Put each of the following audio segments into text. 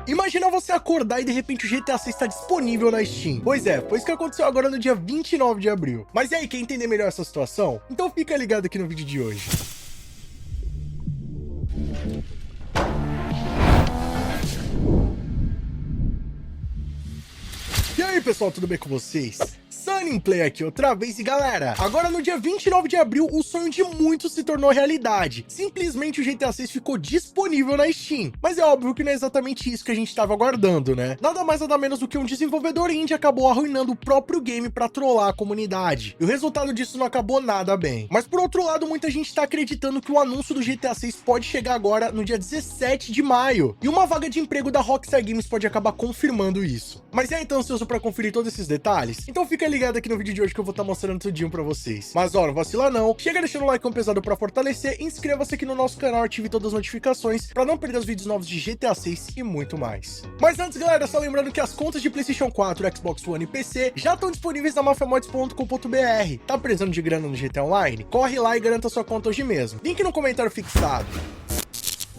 Imagina você acordar e de repente o GTA 6 está disponível na Steam. Pois é, foi isso que aconteceu agora no dia 29 de abril. Mas e aí, quer entender melhor essa situação? Então fica ligado aqui no vídeo de hoje. E aí pessoal, tudo bem com vocês? Sunnyplay aqui outra vez, e galera, agora no dia 29 de abril, o sonho de muitos se tornou realidade. Simplesmente o GTA 6 ficou disponível na Steam. Mas é óbvio que não é exatamente isso que a gente estava aguardando, né? Nada mais nada menos do que um desenvolvedor indie acabou arruinando o próprio game para trollar a comunidade. E o resultado disso não acabou nada bem. Mas por outro lado, muita gente está acreditando que o anúncio do GTA 6 pode chegar agora no dia 17 de maio. E uma vaga de emprego da Rockstar Games pode acabar confirmando isso. Mas é então ansioso para conferir todos esses detalhes? Então fica ligado aqui no vídeo de hoje que eu vou estar mostrando tudinho pra vocês. Mas ó, não vacila não, chega deixando o like pesado pra fortalecer, inscreva-se aqui no nosso canal, ative todas as notificações pra não perder os vídeos novos de GTA 6 e muito mais. Mas antes, galera, só lembrando que as contas de PlayStation 4, Xbox One e PC já estão disponíveis na mafiamods.com.br. Tá precisando de grana no GTA Online? Corre lá e garanta sua conta hoje mesmo. Link no comentário fixado.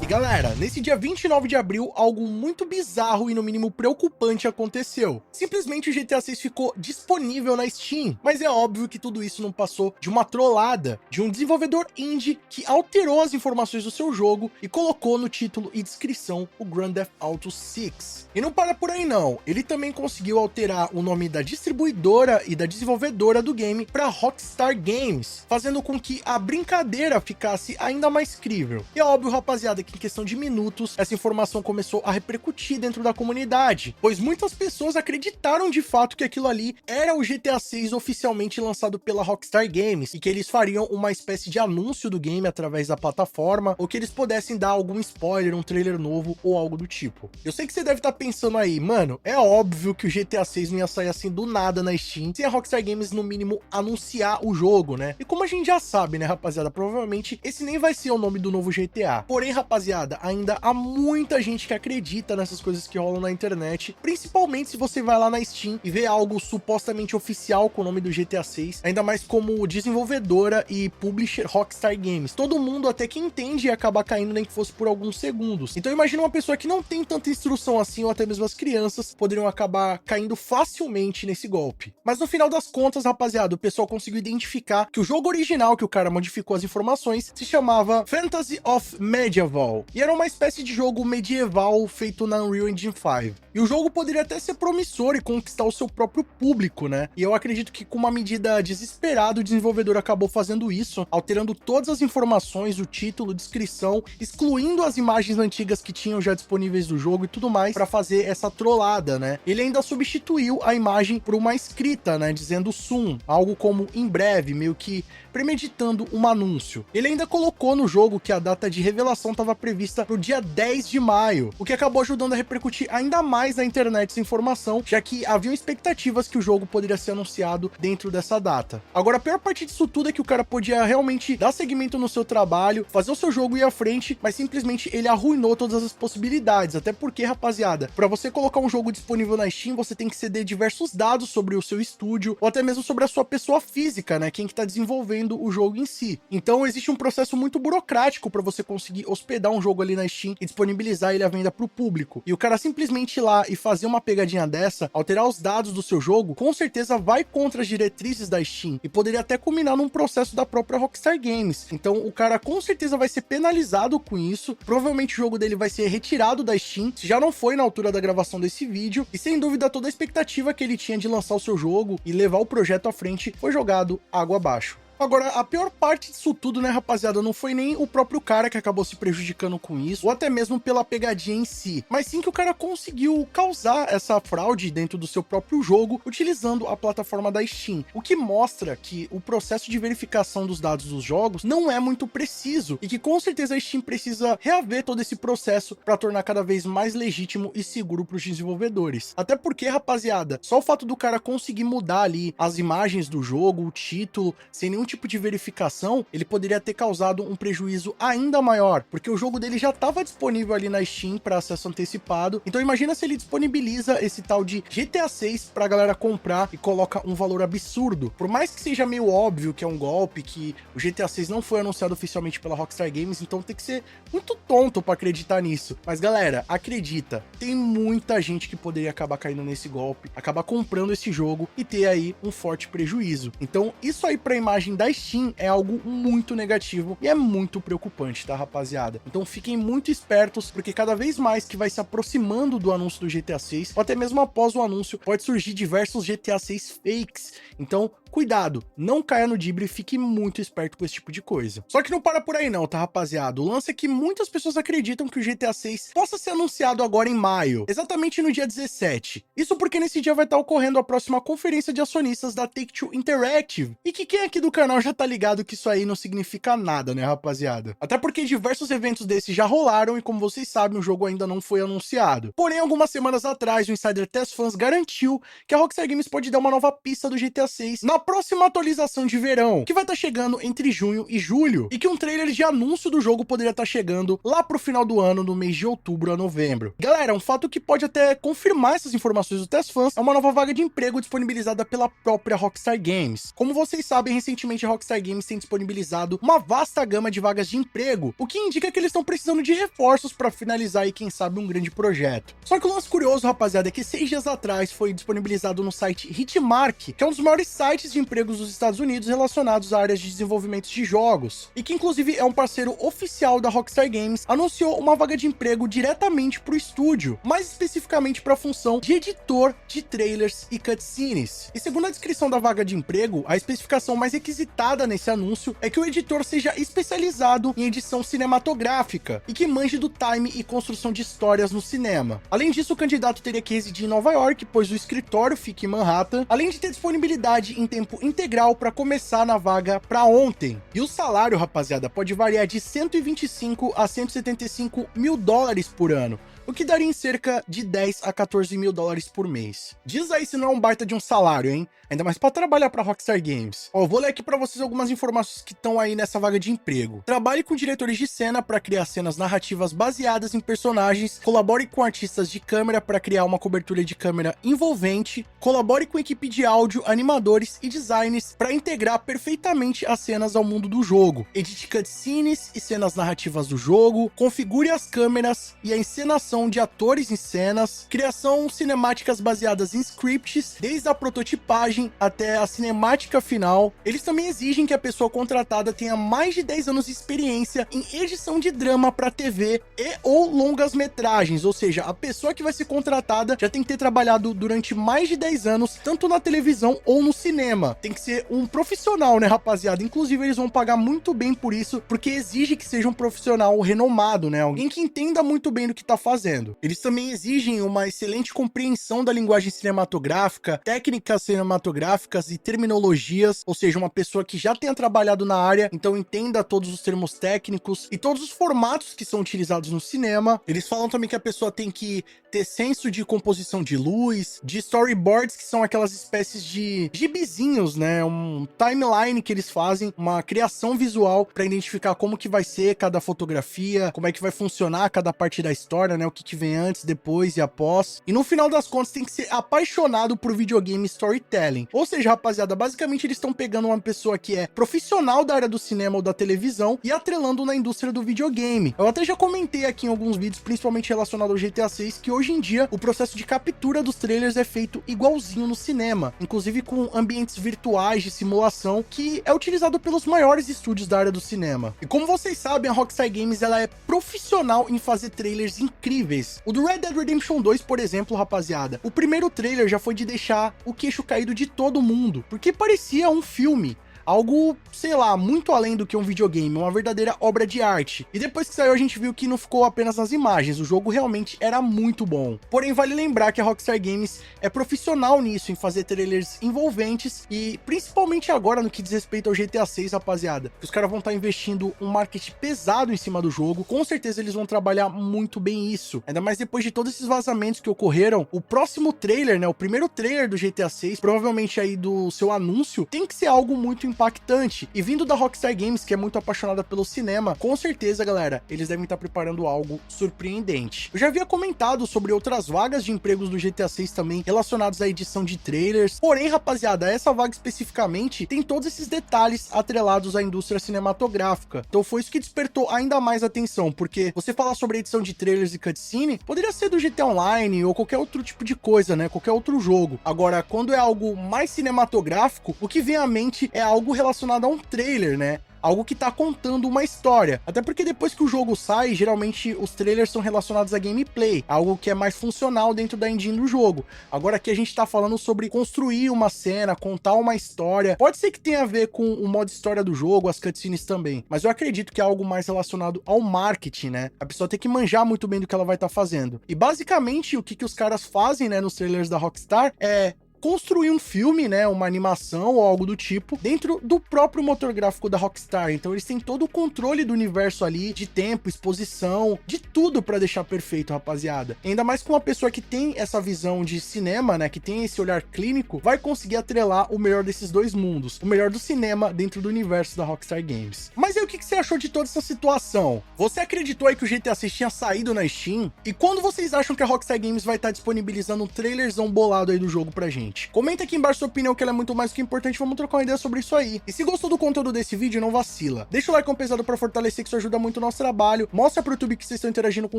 E galera, nesse dia 29 de abril, algo muito bizarro e no mínimo preocupante aconteceu. Simplesmente o GTA 6 ficou disponível na Steam, mas é óbvio que tudo isso não passou de uma trollada de um desenvolvedor indie que alterou as informações do seu jogo e colocou no título e descrição o Grand Theft Auto 6. E não para por aí não, ele também conseguiu alterar o nome da distribuidora e da desenvolvedora do game para Rockstar Games, fazendo com que a brincadeira ficasse ainda mais crível. E é óbvio, rapaziada, que em questão de minutos, essa informação começou a repercutir dentro da comunidade, pois muitas pessoas acreditaram de fato que aquilo ali era o GTA 6 oficialmente lançado pela Rockstar Games, e que eles fariam uma espécie de anúncio do game através da plataforma, ou que eles pudessem dar algum spoiler, um trailer novo, ou algo do tipo. Eu sei que você deve estar pensando aí, mano, é óbvio que o GTA 6 não ia sair assim do nada na Steam, sem a Rockstar Games no mínimo anunciar o jogo, né? E como a gente já sabe, né, rapaziada, provavelmente esse nem vai ser o nome do novo GTA. Porém, rapaziada, ainda há muita gente que acredita nessas coisas que rolam na internet, principalmente se você vai lá na Steam e vê algo supostamente oficial com o nome do GTA 6, ainda mais como desenvolvedora e publisher Rockstar Games. Todo mundo até que entende e acaba caindo, nem que fosse por alguns segundos. Então imagina uma pessoa que não tem tanta instrução assim, ou até mesmo as crianças poderiam acabar caindo facilmente nesse golpe. Mas no final das contas, rapaziada, o pessoal conseguiu identificar que o jogo original que o cara modificou as informações se chamava Fantasy of Medieval, e era uma espécie de jogo medieval feito na Unreal Engine 5. E o jogo poderia até ser promissor e conquistar o seu próprio público, né? E eu acredito que com uma medida desesperada o desenvolvedor acabou fazendo isso, alterando todas as informações, o título, descrição, excluindo as imagens antigas que tinham já disponíveis do jogo e tudo mais, para fazer essa trollada, né? Ele ainda substituiu a imagem por uma escrita, né, dizendo soon, algo como em breve, meio que premeditando um anúncio. Ele ainda colocou no jogo que a data de revelação estava prevista para o dia 10 de maio, o que acabou ajudando a repercutir ainda mais na internet essa informação, já que haviam expectativas que o jogo poderia ser anunciado dentro dessa data. Agora, a pior parte disso tudo é que o cara podia realmente dar seguimento no seu trabalho, fazer o seu jogo ir à frente, mas simplesmente ele arruinou todas as possibilidades, até porque, rapaziada, para você colocar um jogo disponível na Steam, você tem que ceder diversos dados sobre o seu estúdio, ou até mesmo sobre a sua pessoa física, né, quem que tá desenvolvendo o jogo em si. Então existe um processo muito burocrático para você conseguir hospedar um jogo ali na Steam e disponibilizar ele à venda para o público. E o cara simplesmente ir lá e fazer uma pegadinha dessa, alterar os dados do seu jogo, com certeza vai contra as diretrizes da Steam e poderia até culminar num processo da própria Rockstar Games. Então o cara com certeza vai ser penalizado com isso, provavelmente o jogo dele vai ser retirado da Steam, se já não foi na altura da gravação desse vídeo, e sem dúvida toda a expectativa que ele tinha de lançar o seu jogo e levar o projeto à frente foi jogado água abaixo. Agora, a pior parte disso tudo, né, rapaziada, não foi nem o próprio cara que acabou se prejudicando com isso, ou até mesmo pela pegadinha em si, mas sim que o cara conseguiu causar essa fraude dentro do seu próprio jogo, utilizando a plataforma da Steam, o que mostra que o processo de verificação dos dados dos jogos não é muito preciso, e que com certeza a Steam precisa reaver todo esse processo para tornar cada vez mais legítimo e seguro para os desenvolvedores. Até porque, rapaziada, só o fato do cara conseguir mudar ali as imagens do jogo, o título, sem nenhum tipo de verificação, ele poderia ter causado um prejuízo ainda maior, porque o jogo dele já estava disponível ali na Steam para acesso antecipado. Então imagina se ele disponibiliza esse tal de GTA 6 pra galera comprar e coloca um valor absurdo. Por mais que seja meio óbvio que é um golpe, que o GTA 6 não foi anunciado oficialmente pela Rockstar Games, então tem que ser muito tonto pra acreditar nisso. Mas galera, acredita, tem muita gente que poderia acabar caindo nesse golpe, acabar comprando esse jogo e ter aí um forte prejuízo. Então isso aí pra imagem da Steam é algo muito negativo e é muito preocupante, tá, rapaziada? Então fiquem muito espertos, porque cada vez mais que vai se aproximando do anúncio do GTA 6, ou até mesmo após o anúncio, pode surgir diversos GTA 6 fakes. Então cuidado, não caia no dibre e fique muito esperto com esse tipo de coisa. Só que não para por aí não, tá, rapaziada? O lance é que muitas pessoas acreditam que o GTA 6 possa ser anunciado agora em maio, exatamente no dia 17. Isso porque nesse dia vai estar ocorrendo a próxima conferência de acionistas da Take-Two Interactive, e que quem aqui do canal já tá ligado que isso aí não significa nada, né, rapaziada? Até porque diversos eventos desses já rolaram e, como vocês sabem, o jogo ainda não foi anunciado. Porém, algumas semanas atrás, o Insider Test Fans garantiu que a Rockstar Games pode dar uma nova pista do GTA 6 na próxima atualização de verão, que vai estar chegando entre junho e julho, e que um trailer de anúncio do jogo poderia estar chegando lá pro final do ano, no mês de outubro a novembro. Galera, um fato que pode até confirmar essas informações do Test Fans é uma nova vaga de emprego disponibilizada pela própria Rockstar Games. Como vocês sabem, recentemente a Rockstar Games tem disponibilizado uma vasta gama de vagas de emprego, o que indica que eles estão precisando de reforços para finalizar aí, quem sabe, um grande projeto. Só que o lance curioso, rapaziada, é que 6 dias atrás foi disponibilizado no site Hitmark, que é um dos maiores sites de empregos dos Estados Unidos relacionados a áreas de desenvolvimento de jogos, e que inclusive é um parceiro oficial da Rockstar Games, anunciou uma vaga de emprego diretamente para o estúdio, mais especificamente para a função de editor de trailers e cutscenes. E segundo a descrição da vaga de emprego, a especificação mais requisitada nesse anúncio é que o editor seja especializado em edição cinematográfica e que manje do time e construção de histórias no cinema. Além disso, o candidato teria que residir em Nova York, pois o escritório fica em Manhattan, além de ter disponibilidade em tempo integral para começar na vaga para ontem. E o salário, rapaziada, pode variar de 125 a 175 mil dólares por ano, o que daria em cerca de 10 a 14 mil dólares por mês. Diz aí se não é um baita de um salário, hein? Ainda mais para trabalhar para Rockstar Games. Ó, vou ler aqui para vocês algumas informações que estão aí nessa vaga de emprego. Trabalhe com diretores de cena para criar cenas narrativas baseadas em personagens, colabore com artistas de câmera para criar uma cobertura de câmera envolvente, colabore com equipe de áudio, animadores e designers para integrar perfeitamente as cenas ao mundo do jogo, edite cutscenes e cenas narrativas do jogo, configure as câmeras e a encenação de atores em cenas, criação cinemáticas baseadas em scripts, desde a prototipagem até a cinemática final. Eles também exigem que a pessoa contratada tenha mais de 10 anos de experiência em edição de drama para TV e ou longas metragens, ou seja, a pessoa que vai ser contratada já tem que ter trabalhado durante mais de 10 anos, tanto na televisão ou no cinema. Tem que ser um profissional, né, rapaziada? Inclusive, eles vão pagar muito bem por isso, porque exige que seja um profissional renomado, né? Alguém que entenda muito bem do que tá fazendo. Eles também exigem uma excelente compreensão da linguagem cinematográfica, técnicas cinematográficas e terminologias, ou seja, uma pessoa que já tenha trabalhado na área, então entenda todos os termos técnicos e todos os formatos que são utilizados no cinema. Eles falam também que a pessoa tem que ter senso de composição de luz, de storyboards, que são aquelas espécies de gibizinhos, né? Um timeline que eles fazem, uma criação visual para identificar como que vai ser cada fotografia, como é que vai funcionar cada parte da história, né? O que que vem antes, depois e após. E no final das contas tem que ser apaixonado por videogame storytelling. Ou seja, rapaziada, basicamente eles estão pegando uma pessoa que é profissional da área do cinema ou da televisão e atrelando na indústria do videogame. Eu até já comentei aqui em alguns vídeos, principalmente relacionado ao GTA 6, que hoje em dia o processo de captura dos trailers é feito igualzinho no cinema, inclusive com ambientes virtuais de simulação, que é utilizado pelos maiores estúdios da área do cinema. E como vocês sabem, a Rockstar Games ela é profissional em fazer trailers incríveis. O do Red Dead Redemption 2, por exemplo, rapaziada, o primeiro trailer já foi de deixar o queixo caído de todo mundo, porque parecia um filme. Algo, sei lá, muito além do que um videogame, uma verdadeira obra de arte. E depois que saiu a gente viu que não ficou apenas nas imagens, o jogo realmente era muito bom. Porém, vale lembrar que a Rockstar Games é profissional nisso, em fazer trailers envolventes, e principalmente agora no que diz respeito ao GTA 6, rapaziada, que os caras vão estar investindo um marketing pesado em cima do jogo, com certeza eles vão trabalhar muito bem isso. Ainda mais depois de todos esses vazamentos que ocorreram, o próximo trailer, né, o primeiro trailer do GTA 6, provavelmente aí do seu anúncio, tem que ser algo muito impactante. E vindo da Rockstar Games, que é muito apaixonada pelo cinema, com certeza, galera, eles devem estar preparando algo surpreendente. Eu já havia comentado sobre outras vagas de empregos do GTA 6 também, relacionados à edição de trailers. Porém, rapaziada, essa vaga especificamente tem todos esses detalhes atrelados à indústria cinematográfica. Então foi isso que despertou ainda mais atenção, porque você falar sobre edição de trailers e cutscene, poderia ser do GTA Online ou qualquer outro tipo de coisa, né? Qualquer outro jogo. Agora, quando é algo mais cinematográfico, o que vem à mente é algo relacionado a um trailer, né? Algo que tá contando uma história. Até porque depois que o jogo sai, geralmente os trailers são relacionados a gameplay, algo que é mais funcional dentro da engine do jogo. Agora aqui a gente tá falando sobre construir uma cena, contar uma história. Pode ser que tenha a ver com o modo história do jogo, as cutscenes também, mas eu acredito que é algo mais relacionado ao marketing, né? A pessoa tem que manjar muito bem do que ela vai estar fazendo. E basicamente o que os caras fazem, né, nos trailers da Rockstar é construir um filme, né, uma animação ou algo do tipo, dentro do próprio motor gráfico da Rockstar. Então eles têm todo o controle do universo ali, de tempo, exposição, de tudo pra deixar perfeito, rapaziada. E ainda mais com uma pessoa que tem essa visão de cinema, né, que tem esse olhar clínico, vai conseguir atrelar o melhor desses dois mundos, o melhor do cinema dentro do universo da Rockstar Games. Mas aí o que você achou de toda essa situação? Você acreditou aí que o GTA 6 tinha saído na Steam? E quando vocês acham que a Rockstar Games vai estar disponibilizando um trailerzão bolado aí do jogo pra gente? Comenta aqui embaixo sua opinião, que ela é muito mais do que importante, vamos trocar uma ideia sobre isso aí. E se gostou do conteúdo desse vídeo, não vacila. Deixa o like pesado pra fortalecer, que isso ajuda muito o nosso trabalho. Mostra pro YouTube que vocês estão interagindo com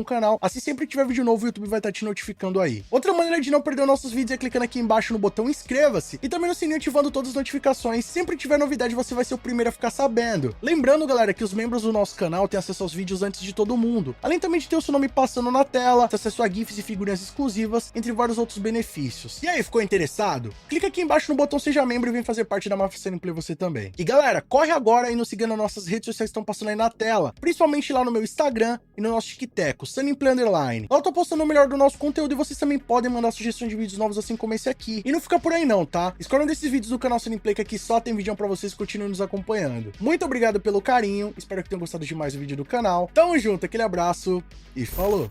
o canal. Assim, sempre que tiver vídeo novo, o YouTube vai estar te notificando aí. Outra maneira de não perder nossos vídeos é clicando aqui embaixo no botão inscreva-se e também no sininho ativando todas as notificações. Sempre que tiver novidade, você vai ser o primeiro a ficar sabendo. Lembrando, galera, que os membros do nosso canal têm acesso aos vídeos antes de todo mundo. Além também de ter o seu nome passando na tela, ter acesso a GIFs e figurinhas exclusivas, entre vários outros benefícios. E aí, ficou interessado? Clica aqui embaixo no botão Seja Membro e vem fazer parte da Máfia Sunnyplay você também. E galera, corre agora e nos siga nas nossas redes sociais que estão passando aí na tela, principalmente lá no meu Instagram e no nosso TikTok, Sunnyplay _. Lá eu tô postando o melhor do nosso conteúdo e vocês também podem mandar sugestões de vídeos novos assim como esse aqui. E não fica por aí não, tá? Escolham desses vídeos do canal Sunnyplay, que aqui só tem vídeo pra vocês, continuem nos acompanhando. Muito obrigado pelo carinho, espero que tenham gostado demais do vídeo do canal. Tamo junto, aquele abraço e falou!